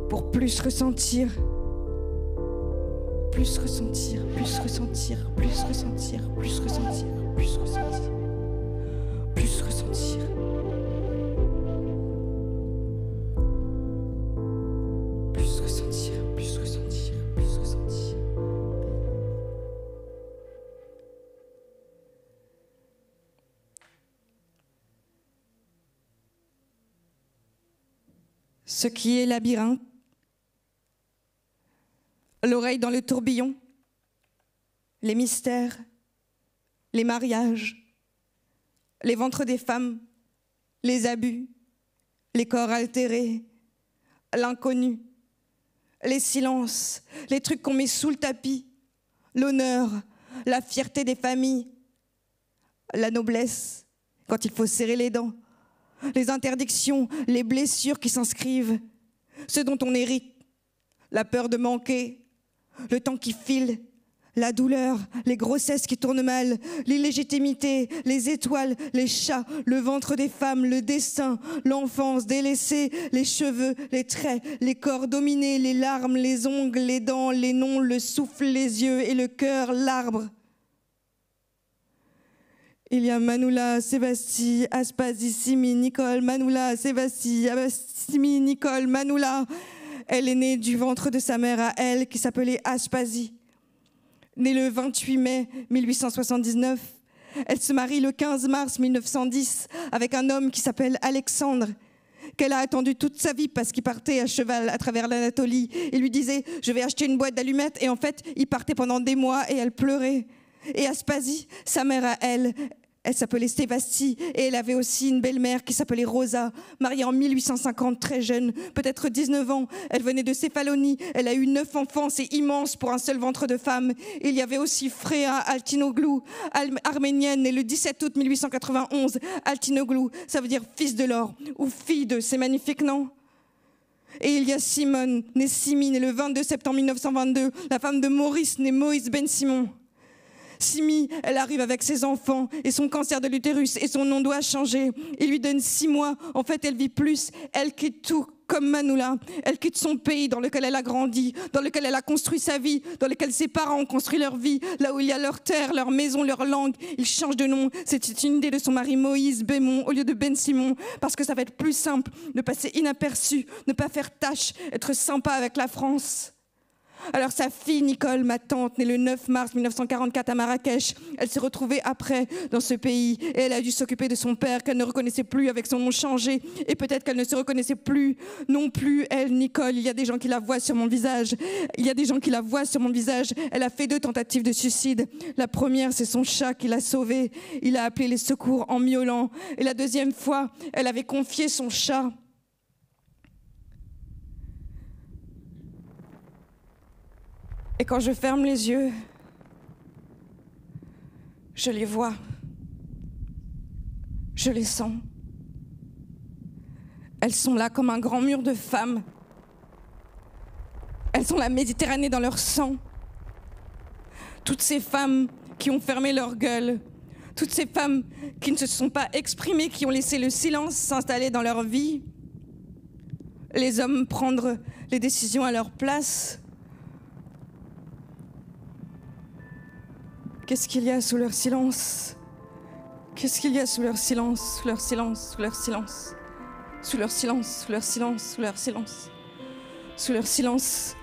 Speaker 1: pour plus ressentir, plus ressentir, plus ressentir, plus ressentir, plus ressentir, plus ressentir, plus ressentir. Plus ressentir, plus ressentir, plus ressentir. Ce qui est labyrinthe, l'oreille dans le tourbillon, les mystères, les mariages, les ventres des femmes, les abus, les corps altérés, l'inconnu, les silences, les trucs qu'on met sous le tapis, l'honneur, la fierté des familles, la noblesse, quand il faut serrer les dents, les interdictions, les blessures qui s'inscrivent, ce dont on hérite, la peur de manquer, le temps qui file, la douleur, les grossesses qui tournent mal, l'illégitimité, les étoiles, les chats, le ventre des femmes, le destin, l'enfance délaissée, les cheveux, les traits, les corps dominés, les larmes, les ongles, les dents, les noms, le souffle, les yeux et le cœur, l'arbre. Il y a Manoula, Sébastien, Aspasie, Simi, Nicole, Manoula, Sébastien, Simi, Nicole, Manoula. Elle est née du ventre de sa mère à elle, qui s'appelait Aspasie. Née le 28 mai 1879, elle se marie le 15 mars 1910 avec un homme qui s'appelle Alexandre, qu'elle a attendu toute sa vie parce qu'il partait à cheval à travers l'Anatolie. Il lui disait « je vais acheter une boîte d'allumettes » et en fait, il partait pendant des mois et elle pleurait. Et Aspasie, sa mère à elle s'appelait Sébastie et elle avait aussi une belle-mère qui s'appelait Rosa, mariée en 1850, très jeune, peut-être 19 ans. Elle venait de Céphalonie, elle a eu 9 enfants, c'est immense pour un seul ventre de femme. Et il y avait aussi Freya Altinoglou, arménienne, née le 17 août 1891. Altinoglou, ça veut dire fils de l'or ou fille de, c'est magnifique, non ? Et il y a Simone, née Simi, née le 22 septembre 1922, la femme de Maurice, née Moïse Ben Simon. Simi, elle arrive avec ses enfants et son cancer de l'utérus et son nom doit changer. Il lui donne 6 mois. En fait, elle vit plus. Elle quitte tout comme Manoula. Elle quitte son pays dans lequel elle a grandi, dans lequel elle a construit sa vie, dans lequel ses parents ont construit leur vie, là où il y a leur terre, leur maison, leur langue. Ils changent de nom. C'était une idée de son mari Moïse Bémon au lieu de Ben Simon, parce que ça va être plus simple de passer inaperçu, ne pas faire tâche, être sympa avec la France. Alors sa fille Nicole, ma tante, née le 9 mars 1944 à Marrakech, elle s'est retrouvée après dans ce pays et elle a dû s'occuper de son père qu'elle ne reconnaissait plus avec son nom changé et peut-être qu'elle ne se reconnaissait plus non plus, elle, Nicole. Il y a des gens qui la voient sur mon visage. Il y a des gens qui la voient sur mon visage. Elle a fait 2 tentatives de suicide. La première, c'est son chat qui l'a sauvée. Il a appelé les secours en miaulant. Et la deuxième fois, elle avait confié son chat. Et quand je ferme les yeux, je les vois, je les sens. Elles sont là comme un grand mur de femmes. Elles ont la Méditerranée dans leur sang. Toutes ces femmes qui ont fermé leur gueule, toutes ces femmes qui ne se sont pas exprimées, qui ont laissé le silence s'installer dans leur vie, les hommes prendre les décisions à leur place. Qu'est-ce qu'il y a sous leur silence? Qu'est-ce qu'il y a sous leur silence? Sous leur silence, sous leur silence. Sous leur silence, sous leur silence, sous leur silence. Sous leur silence,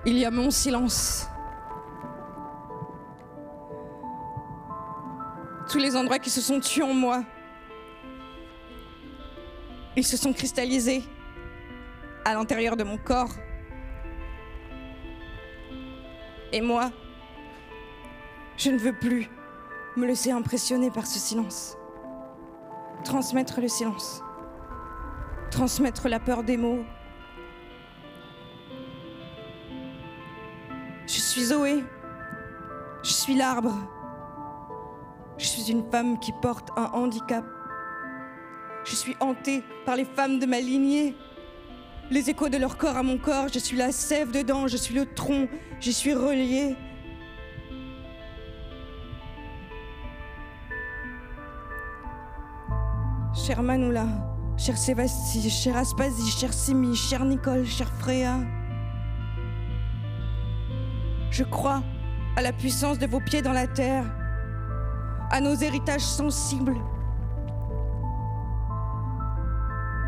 Speaker 1: il y a mon silence. Tous les endroits qui se sont tués en moi, ils se sont cristallisés à l'intérieur de mon corps. Et moi, je ne veux plus me laisser impressionner par ce silence. Transmettre le silence. Transmettre la peur des mots. Je suis Zoé. Je suis l'arbre. Je suis une femme qui porte un handicap. Je suis hantée par les femmes de ma lignée. Les échos de leur corps à mon corps. Je suis la sève dedans. Je suis le tronc. J'y suis reliée. Chère Manoula, chère Sébastien, chère Aspasie, chère Simi, chère Nicole, chère Freya. Je crois à la puissance de vos pieds dans la terre, à nos héritages sensibles.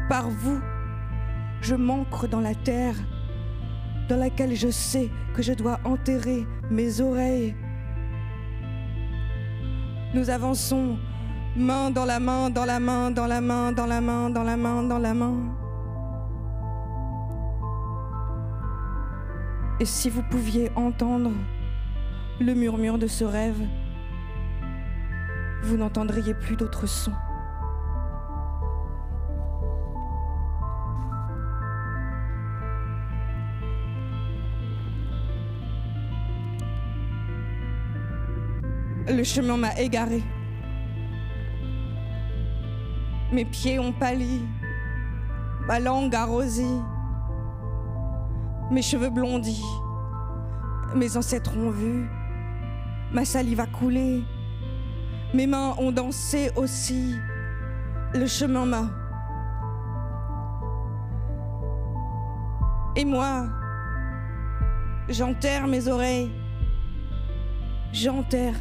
Speaker 1: Par vous, je m'ancre dans la terre, dans laquelle je sais que je dois enterrer mes oreilles. Nous avançons, main dans la main, dans la main, dans la main, dans la main, dans la main, dans la main. Et si vous pouviez entendre le murmure de ce rêve, vous n'entendriez plus d'autres sons. Le chemin m'a égaré. Mes pieds ont pâli, ma langue a rosé, mes cheveux blondis, mes ancêtres ont vu, ma salive a coulé, mes mains ont dansé aussi, le chemin m'a. Et moi, j'enterre mes oreilles, j'enterre.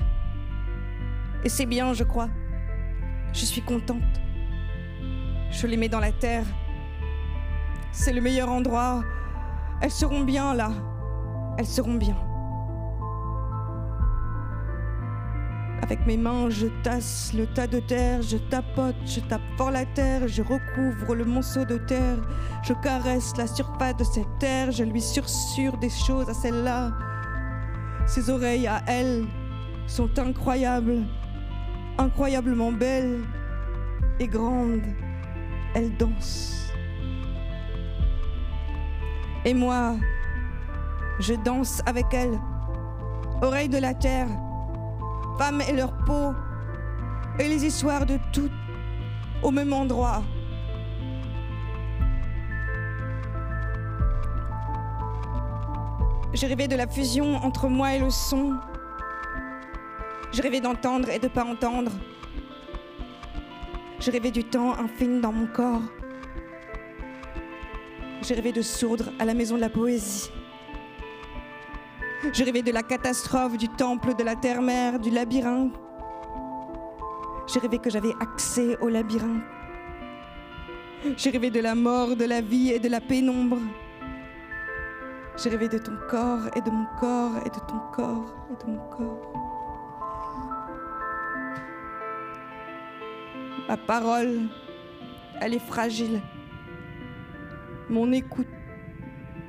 Speaker 1: Et c'est bien, je crois. Je suis contente. Je les mets dans la terre. C'est le meilleur endroit. Elles seront bien là. Elles seront bien. Avec mes mains, je tasse le tas de terre, je tapote, je tape fort la terre, je recouvre le monceau de terre, je caresse la surface de cette terre, je lui susurre des choses à celle-là. Ses oreilles à elle sont incroyables, incroyablement belles et grandes. Elle danse. Et moi, je danse avec elle. Oreilles de la terre, femmes et leur peau, et les histoires de toutes au même endroit. J'ai rêvé de la fusion entre moi et le son. J'ai rêvé d'entendre et de ne pas entendre. J'ai rêvé du temps infini dans mon corps. J'ai rêvé de sourdre à la maison de la poésie. J'ai rêvé de la catastrophe, du temple, de la terre-mère, du labyrinthe. J'ai rêvé que j'avais accès au labyrinthe. J'ai rêvé de la mort, de la vie et de la pénombre. J'ai rêvé de ton corps et de mon corps et de ton corps et de mon corps. Ma parole, elle est fragile. Mon écoute,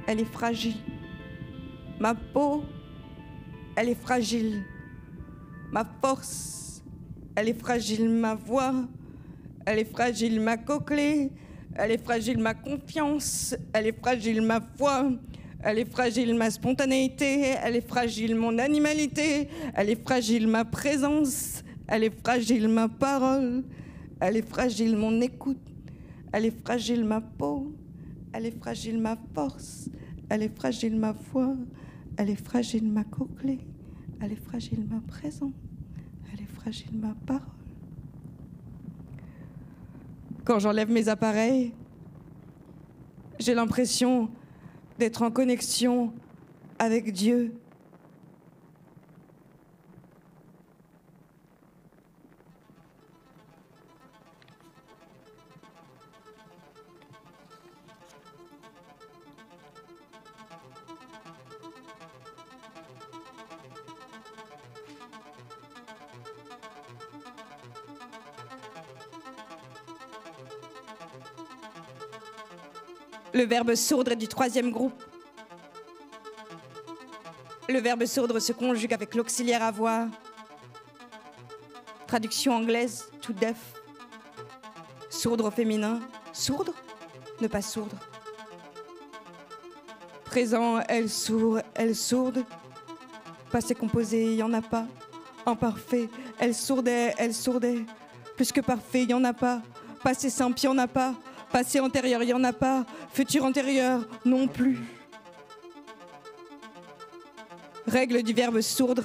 Speaker 1: elle est fragile. Ma peau, elle est fragile. Ma force, elle est fragile. Ma voix, elle est fragile. Ma cochlée, elle est fragile. Ma confiance, elle est fragile. Ma foi, elle est fragile. Ma spontanéité, elle est fragile. Mon animalité, elle est fragile. Ma présence, elle est fragile. Ma parole, elle est fragile. Mon écoute, elle est fragile. Ma peau, elle est fragile. Ma force, elle est fragile. Ma foi, elle est fragile. Ma cochlée, elle est fragile. Ma présence, elle est fragile. Ma parole. Quand j'enlève mes appareils, j'ai l'impression d'être en connexion avec Dieu. Le verbe sourdre est du troisième groupe. Le verbe sourdre se conjugue avec l'auxiliaire avoir. Traduction anglaise, to deaf. Sourdre au féminin. Sourdre, ne pas sourdre. Présent, elle sourde, elle sourde. Passé composé, il n'y en a pas. Imparfait, elle sourdait, elle sourdait. Plus que parfait, il n'y en a pas. Passé simple, il n'y en a pas. Passé antérieur, il n'y en a pas. Futur antérieur, non plus. Règle du verbe sourdre.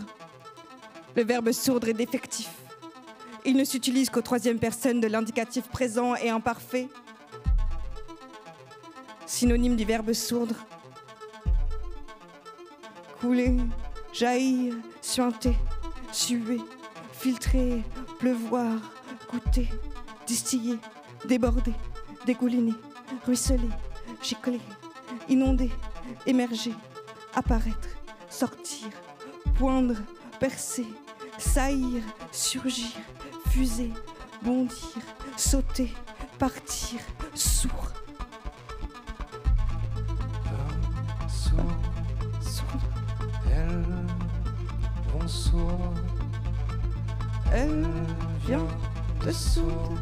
Speaker 1: Le verbe sourdre est défectif. Il ne s'utilise qu'aux troisième personne de l'indicatif présent et imparfait. Synonyme du verbe sourdre. Couler, jaillir, suinter, suer, filtrer, pleuvoir, goûter, distiller, déborder, dégouliner, ruisseler, gicler, inonder, émerger, apparaître, sortir, poindre, percer, saillir, surgir, fuser, bondir, sauter, partir, sourd. Sourd.
Speaker 2: Elles vont sourdes.
Speaker 1: Elle vient de sourdre.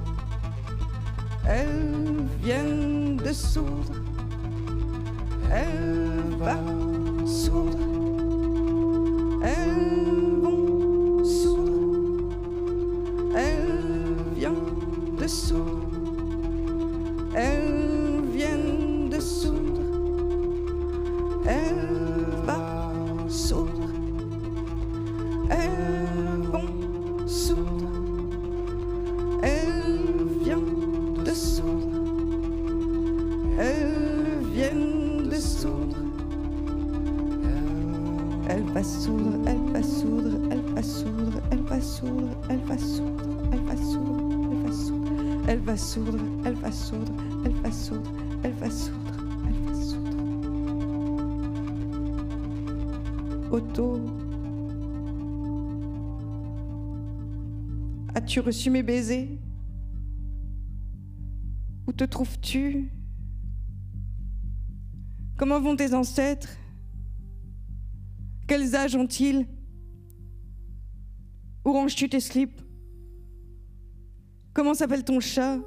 Speaker 1: Elles viennent de sourdre. Elle va sourdre. Elles vont sourdre. Elle vient de sourdre. Elles viennent de sourdre. Elle va sourdre. Elles vont sourdre. Elle vient de sourdre. Elles viennent de sourdre. Elle va sourdre, elle va sourdre, elle va sourdre, elle va sourdre, elle va sourdre, elle va sourdre, elle va sourdre, elle va sourdre, elle va sourdre, elle va sourdre, elle va sourdre, elle va sourdre. Otto, as-tu reçu mes baisers? Où te trouves-tu? Comment vont tes ancêtres? Quels âges ont-ils? Où ranges-tu tes slips? Comment s'appelle ton chat?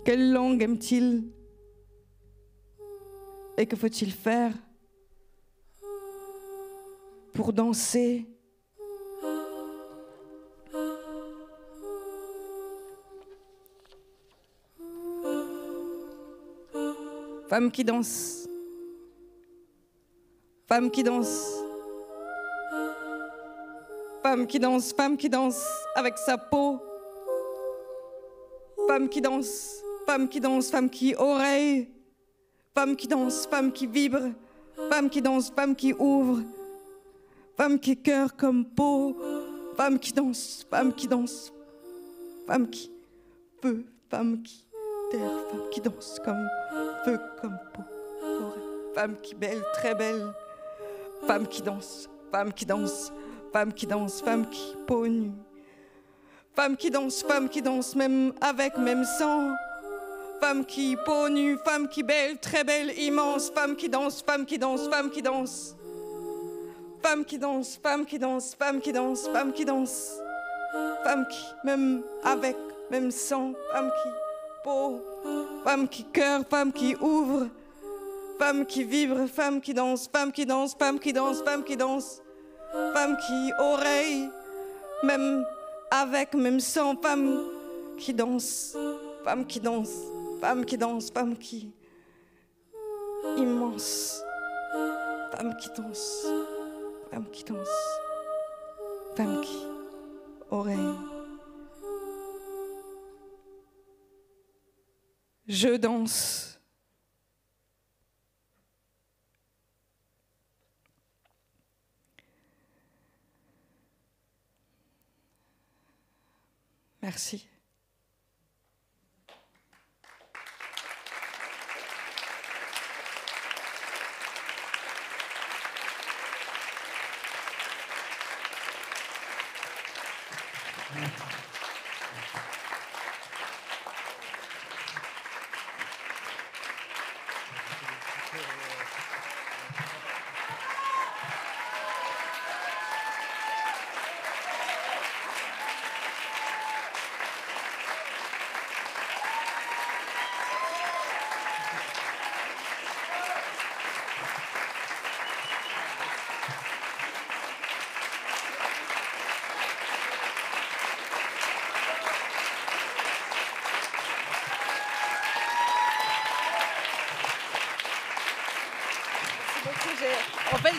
Speaker 1: Quelle langue aime-t-il? Et que faut-il faire pour danser? Femme qui danse. Femme qui danse. Femme qui danse, femme qui danse avec sa peau. Femme qui danse, femme qui danse, femme qui oreille. Femme qui danse, femme qui vibre. Femme qui danse, femme qui ouvre. Femme qui cœur comme peau. Femme qui danse, femme qui danse. Femme qui feu, femme qui terre. Femme qui danse comme feu, comme peau. Femme qui belle, très belle. Femme qui danse, femme qui danse, femme qui danse, femme qui peau nue. Femme qui danse, même avec, même sans. Femme qui peau nue, femme qui belle, très belle, immense. Femme qui danse, femme qui danse, femme qui danse. Femme qui danse, femme qui danse, femme qui danse, femme qui danse. Femme qui, même avec, même sans. Femme qui peau, femme qui cœur, femme qui ouvre. Femme qui vibre, femme qui danse, femme qui danse, femme qui danse, femme qui danse. Femme qui oreille, même avec, même sans. Femme qui danse, femme qui danse, femme qui danse, femme qui immense. Femme qui danse, femme qui danse, femme qui oreille. Je danse. Merci. En fait,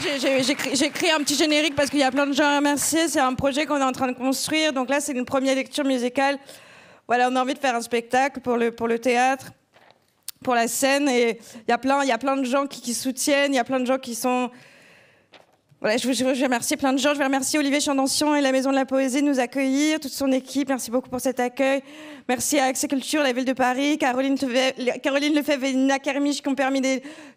Speaker 1: j'ai créé un petit générique parce qu'il y a plein de gens à remercier. C'est un projet qu'on est en train de construire. Donc là, c'est une première lecture musicale. Voilà, on a envie de faire un spectacle pour le théâtre. pour la scène. Et il y a plein de gens qui soutiennent, il y a plein de gens qui sont... Voilà, je vais remercier plein de gens. Je vais remercier Olivier Chandancion et la Maison de la Poésie de nous accueillir, toute son équipe. Merci beaucoup pour cet accueil. Merci à Accès Culture, la Ville de Paris, Caroline Lefebvre et Nina Kermiche qui ont permis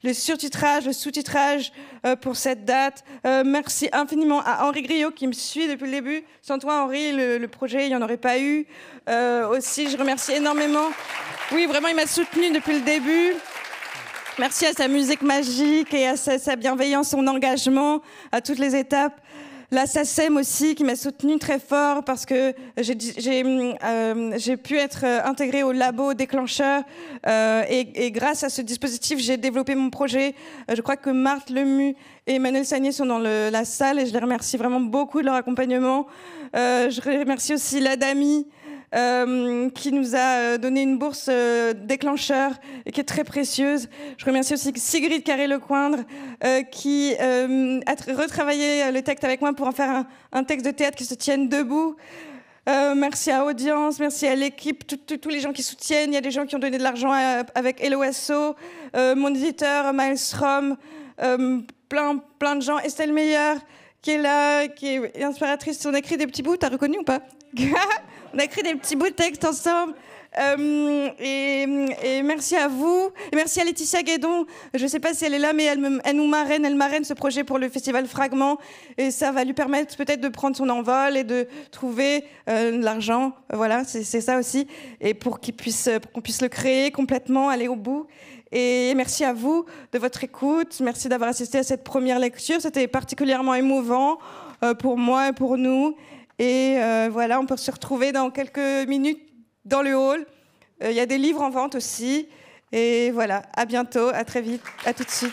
Speaker 1: le surtitrage, le sous-titrage pour cette date. Merci infiniment à Henri Griot qui me suit depuis le début. Sans toi, Henri, le projet, il n'y en aurait pas eu. Aussi, je remercie énormément. Oui, vraiment, il m'a soutenu depuis le début. Merci à sa musique magique et à sa bienveillance, son engagement à toutes les étapes. La SACEM aussi, qui m'a soutenue très fort parce que j'ai pu être intégrée au labo déclencheur et grâce à ce dispositif, j'ai développé mon projet. Je crois que Marthe Lemu et Emmanuel Sagnier sont dans la salle et je les remercie vraiment beaucoup de leur accompagnement. Je remercie aussi l'ADAMI, qui nous a donné une bourse déclencheur et qui est très précieuse. Je remercie aussi Sigrid Carré-Lecoindre qui a retravaillé le texte avec moi pour en faire un texte de théâtre qui se tienne debout. Merci à Audience, merci à l'équipe, tous les gens qui soutiennent. Il y a des gens qui ont donné de l'argent avec LOSO, mon éditeur Maelstrom, plein de gens. Estelle Meyer qui est là, qui est inspiratrice. On a écrit des petits bouts, t'as reconnu ou pas? On a écrit des petits bouts de texte ensemble. Et merci à vous. Et merci à Laetitia Guédon. Je ne sais pas si elle est là, mais elle marraine ce projet pour le festival Fragment. Et ça va lui permettre peut-être de prendre son envol et de trouver de l'argent. Voilà, c'est ça aussi. Et pour qu'on puisse le créer complètement, aller au bout. Et merci à vous de votre écoute. Merci d'avoir assisté à cette première lecture. C'était particulièrement émouvant pour moi et pour nous. Et voilà, on peut se retrouver dans quelques minutes dans le hall. Il y a des livres en vente aussi. Et voilà, à bientôt, à très vite, à tout de suite.